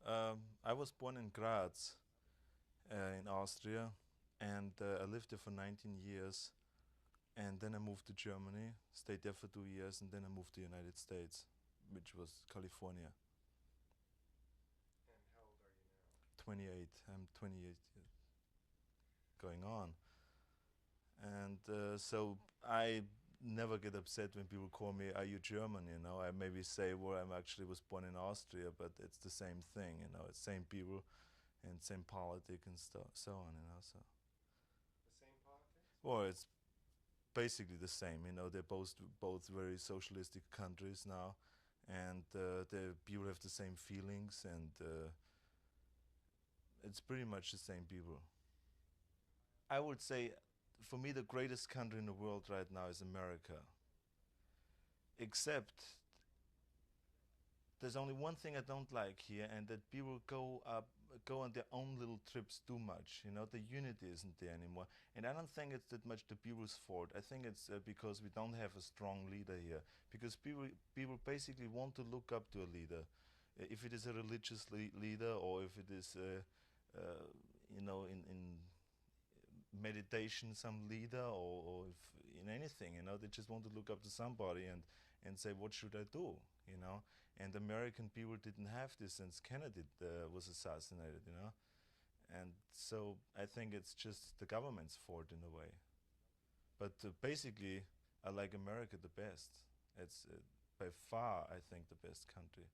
I was born in Graz, in Austria, and I lived there for 19 years. And then I moved to Germany, stayed there for 2 years, and then I moved to the United States, which was California. 28. I'm 28 going on. And so I never get upset when people call me, "Are you German?" You know, I maybe say, "Well, I'm actually was born in Austria," but it's the same thing. You know, it's same people and same politics and so on. You know, so well, it's basically the same. You know, they're both very socialistic countries now, and the people have the same feelings, and it's pretty much the same people. I would say, for me, the greatest country in the world right now is America. Except there's only one thing I don't like here, and that people go on their own little trips too much. You know, the unity isn't there anymore, and I don't think it's that much the people's fault. I think it's because we don't have a strong leader here. Because people basically want to look up to a leader, if it is a religious leader or if it is, uh, you know, in meditation some leader, or if in anything, you know, they just want to look up to somebody and say, what should I do, you know. And American people didn't have this since Kennedy was assassinated, you know. And so I think it's just the government's fault in a way. But basically, I like America the best. It's by far, I think, the best country.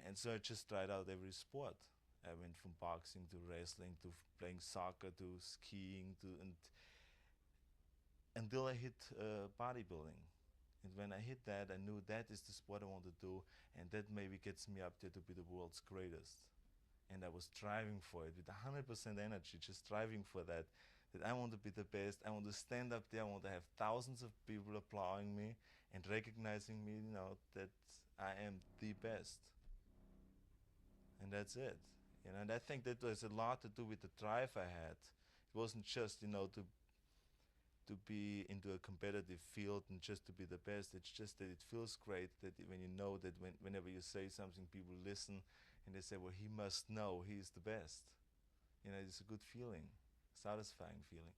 And so I just tried out every sport. I went from boxing to wrestling to playing soccer to skiing to and until I hit bodybuilding. And when I hit that, I knew that is the sport I want to do, and that maybe gets me up there to be the world's greatest. And I was striving for it with 100% energy, just striving for that. That I want to be the best. I want to stand up there. I want to have thousands of people applauding me and recognizing me, you know, that I am the best. And that's it. You know, and I think that was a lot to do with the drive I had. It wasn't just, you know, to be into a competitive field and just to be the best. It's just that it feels great that when you know that whenever you say something, people listen and they say, well, he must know he's the best. You know, it's a good feeling, satisfying feeling.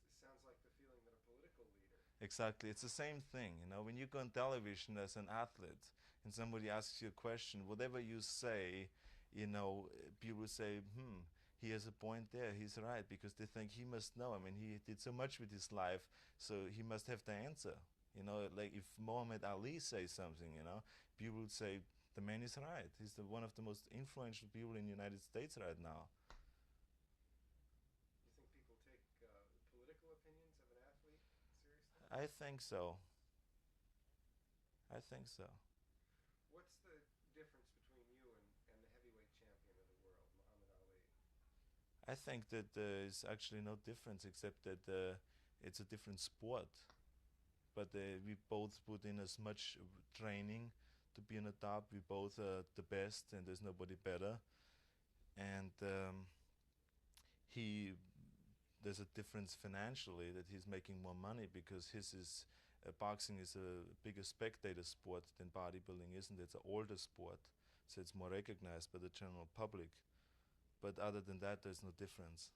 That sounds like the feeling that a political leader. Exactly, it's the same thing. You know, when you go on television as an athlete and somebody asks you a question, whatever you say, you know, people say, he has a point there. He's right because they think he must know. I mean, he did so much with his life, so he must have the answer. You know, like if Muhammad Ali says something, you know, people would say the man is right. He's one of the most influential people in the United States right now. You think people take political opinions of an athlete seriously? I think so. I think so. What's the difference between you and the heavyweight champion of the world, Muhammad Ali? I think that there's actually no difference except that it's a different sport. But we both put in as much training to be on the top. We both are the best, and there's nobody better. And he, there's a difference financially that he's making more money because his is boxing is a bigger spectator sport than bodybuilding isn't. It's an older sport, so it's more recognized by the general public. But other than that, there's no difference.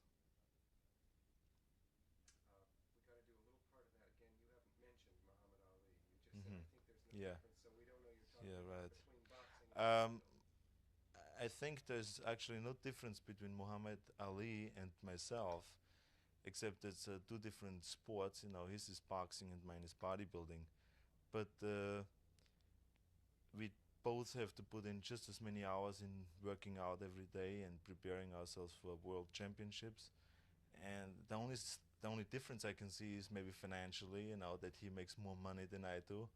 We got to do a little part of that again. You haven't mentioned Muhammad Ali. You just said, Hmm. I think there's no Yeah, difference, so we don't know you're yeah, talking about right. between boxing and Um, bodybuilding. I think there's actually no difference between Muhammad Ali and myself, except it's two different sports. You know, his is boxing and mine is bodybuilding. But we both have to put in just as many hours in working out every day and preparing ourselves for world championships. And the only difference I can see is maybe financially. You know, that he makes more money than I do.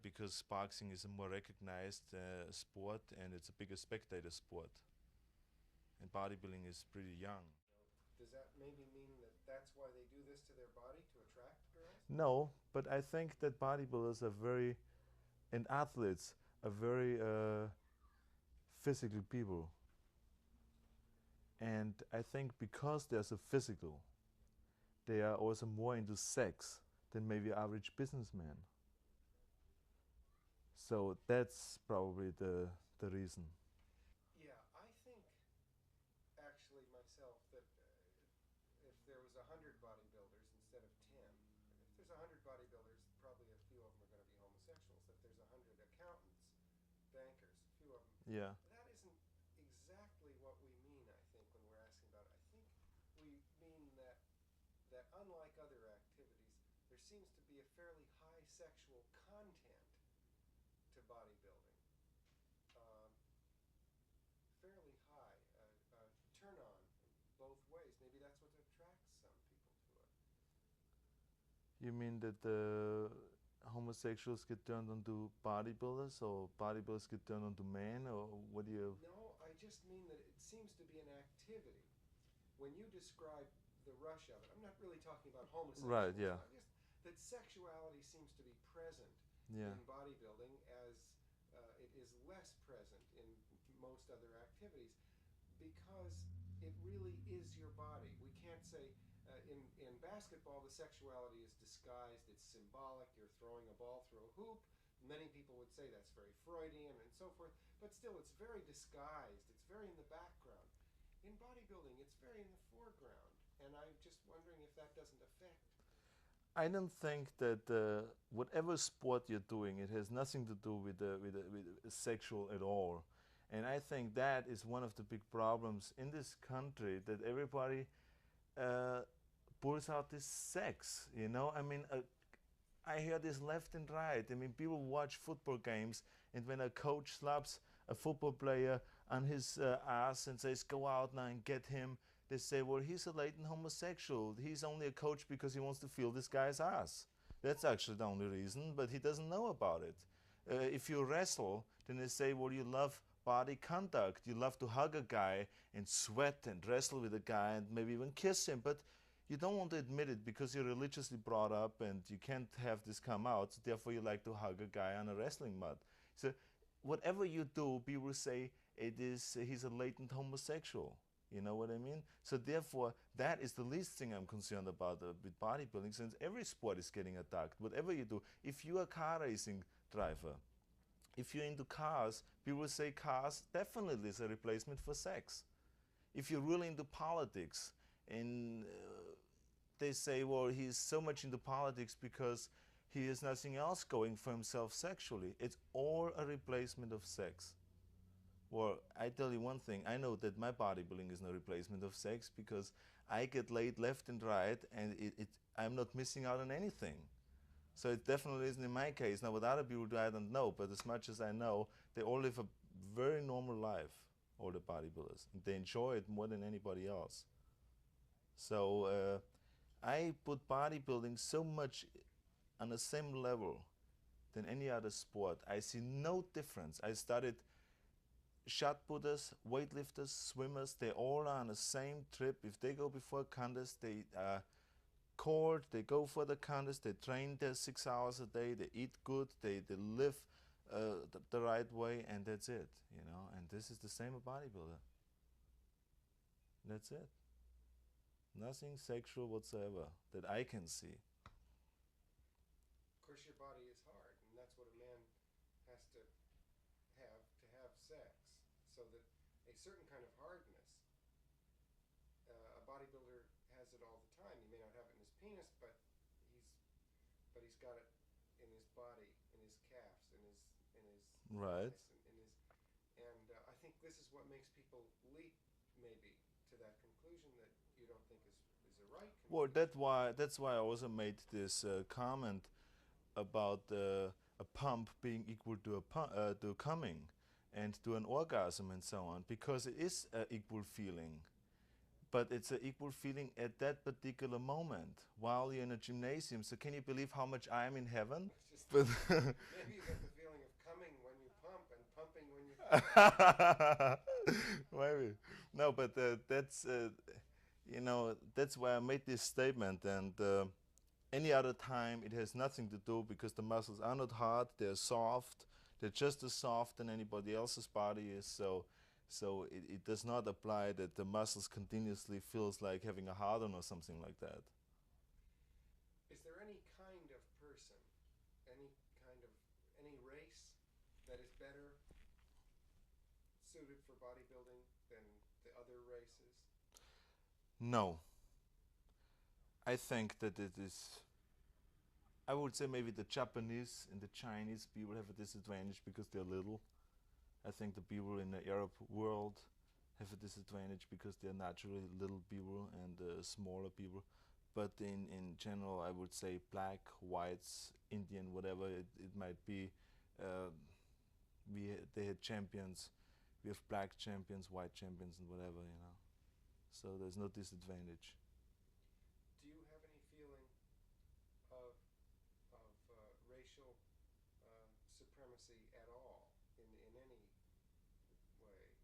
Because boxing is a more recognized sport and it's a bigger spectator sport, and bodybuilding is pretty young. Does that maybe mean that that's why they do this to their body to attract girls? No, but I think that bodybuilders are very, and athletes are very physical people. And I think because they're so physical, they are also more into sex than maybe average businessman. So that's probably the reason. Yeah, I think actually myself that if there was 100 bodybuilders instead of 10, if there's 100 bodybuilders, probably a few of them are going to be homosexuals. If there's 100 accountants, bankers, a few of them. Yeah. That isn't exactly what we mean, I think, when we're asking about it. I think we mean that unlike other activities, there seems to be a fairly high sexual content to bodybuilding. Um, Fairly high, turn on both ways. Maybe that's what attracts some people to it. You mean that the homosexuals get turned onto bodybuilders, or bodybuilders get turned onto men, or what do you? No, I just mean that it seems to be an activity. When you describe the rush of it, I'm not really talking about Right. homosexuals. Yeah. I'm just that sexuality seems to be present Yeah. in bodybuilding as it is less present in most other activities because it really is your body. We can't say in basketball the sexuality is disguised, it's symbolic, you're throwing a ball through a hoop. Many people would say that's very Freudian and so forth, but still it's very disguised, it's very in the background. In bodybuilding, it's very in the foreground, and I'm just wondering if that doesn't affect. I don't think that whatever sport you're doing, it has nothing to do with with sexual at all. And I think that is one of the big problems in this country, that everybody uh, pulls out this sex. You know, I mean, I hear this left and right. I mean, people watch football games, and when a coach slaps a football player on his ass and says, "Go out now and get him," they say, "Well, he's a latent homosexual. He's only a coach because he wants to feel this guy's ass." That's actually the only reason, but he doesn't know about it. If you wrestle, then they say, "Well, you love body contact. You love to hug a guy and sweat and wrestle with a guy and maybe even kiss him, but you don't want to admit it because you're religiously brought up and you can't have this come out. So therefore, you like to hug a guy on a wrestling mat." So, whatever you do, people say it is he's a latent homosexual. You know what I mean? So therefore, that is the least thing I'm concerned about with bodybuilding, since every sport is getting attacked. Whatever you do, if you're a car racing driver, if you're into cars, people say cars definitely is a replacement for sex. If you're really into politics, and they say, well, he's so much into politics because he has nothing else going for himself sexually. It's all a replacement of sex. Well, I tell you one thing, I know that my bodybuilding is no replacement of sex because I get laid left and right, and I'm not missing out on anything. So it definitely isn't in my case. Now, what other people do, I don't know, but as much as I know, they all live a very normal life, all the bodybuilders, and they enjoy it more than anybody else. So I put bodybuilding so much on the same level than any other sport. I see no difference. I studied shot putters, weightlifters, swimmers, they all are on the same trip. If they go before a contest, they court, they go for the contest, they train there 6 hours a day, they eat good, they live the right way, and that's it, you know. And this is the same a bodybuilder. That's it. Nothing sexual whatsoever that I can see. Of course, your body is hard, and that's what a man has to have sex, so that a certain kind of hardness. A bodybuilder has it all the time. He may not have it in his penis, he's he's got it in his body, in his calves, in his Right. thighs, in his, and I think this is what makes people leap maybe to that conclusion that you don't think is a right Well, conclusion. that's why I also made this comment about a pump being equal to to coming and to an orgasm and so on, because it is an equal feeling, but it's an equal feeling at that particular moment while you're in a gymnasium. So can you believe how much I am in heaven? It's just But maybe you get the feeling of coming when you pump and pumping when you come. maybe no, but that's you know, that's why I made this statement. And any other time it has nothing to do, because the muscles are not hard, they're soft, they're just as soft than anybody else's body is. So it does not apply that the muscles continuously feels like having a hard on or something like that. Is there any kind of person, any kind of any race that is better suited for bodybuilding than the other races? No, I think that it is, I would say maybe the Japanese and the Chinese people have a disadvantage because they're little. I think the people in the Arab world have a disadvantage because they're naturally little people and smaller people. But in general, I would say black, whites, Indian, whatever it might be, uh, they had champions. We have black champions, white champions, and whatever, you know. So there's no disadvantage. Do you have any feeling of racial supremacy at all in any way,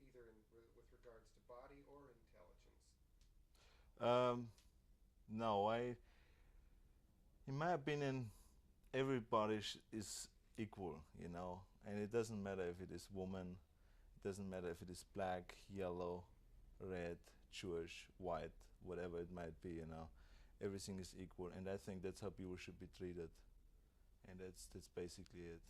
either with regards to body or intelligence? Um, no, in my opinion, everybody is equal, you know, and it doesn't matter if it is woman, it doesn't matter if it is black, yellow, red, Jewish, white, whatever it might be, you know. Everything is equal, and I think that's how people should be treated, and that's basically it.